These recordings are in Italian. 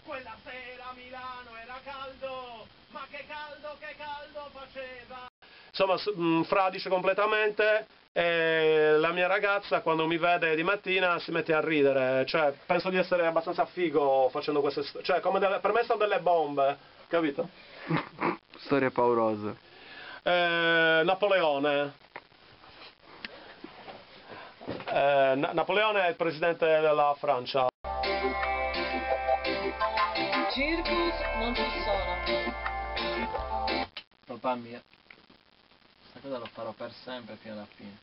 Quella sera a Milano era caldo, ma che caldo faceva. Insomma, fradicio completamente, e la mia ragazza quando mi vede di mattina si mette a ridere, cioè penso di essere abbastanza figo facendo queste storie, cioè come per me sono delle bombe, capito? Storie paurose. Napoleone. Napoleone è il presidente della Francia. Circus non ci sono. Colpa mia. Questa cosa lo farò per sempre fino alla fine.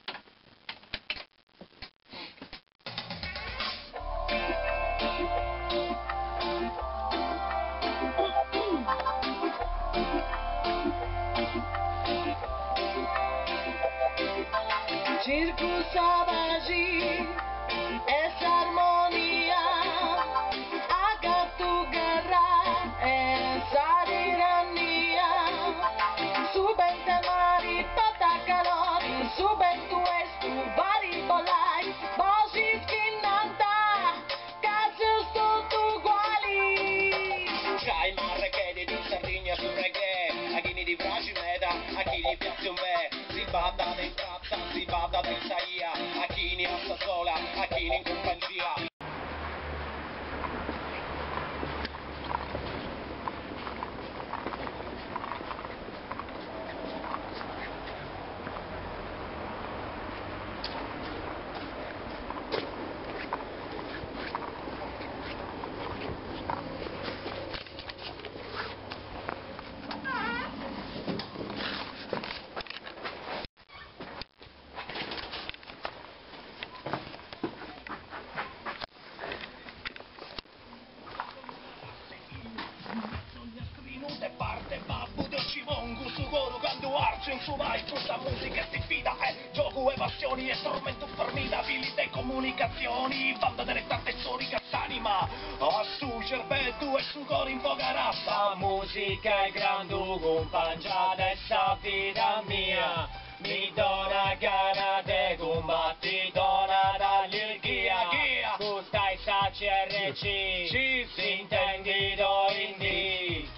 Circus sauvage, essa armonia, aga tu guerra, essa tirania, subente mari, tata calori, subentu estu, vari bolai, bosi schinnanta, cazzo tutti uguali. C'hai marrechedi di Sardegna sul reggae, a chi ne di Braci meta, a chi gli piace un me, si bada in tazza, si bada in saia, a chi ne sta sola, a chi ne in compagnia. In suo vai, questa musica è diffida, gioco e passioni e tormento formidabili de comunicazioni, banda delle tante storiche s'anima, a su cervello e su cor in poca razza. Musica è grande compagnia essa vita mia, mi dona gara de combatti, dona d'allergia, tu stai sa CRC, si intendi do indi,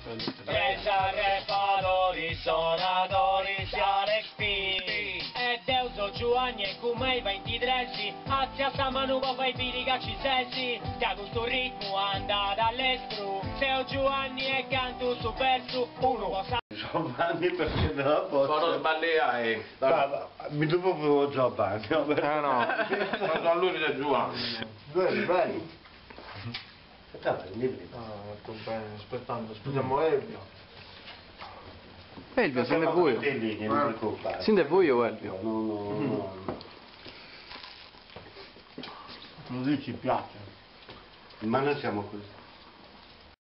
presa reparo suonatori Alex P. E Deuso Giovanni e come i 23, azia sta manuva fai piri cacci sessi, da questo ritmo anda dall'estro, se ho Giovanni e canto su verso, uno sa. Giovanni perché me la posso? Quando sbagliai. Mi dovevo proprio Giovanni. No, quando a lui mi Giovanni. Dove vai? Aspetta, Molto bene, aspettiamo Elvio. Elvio, sente buio. Non preoccupare. Sente buio Elvio. No. Così ci piace. Ma noi siamo così.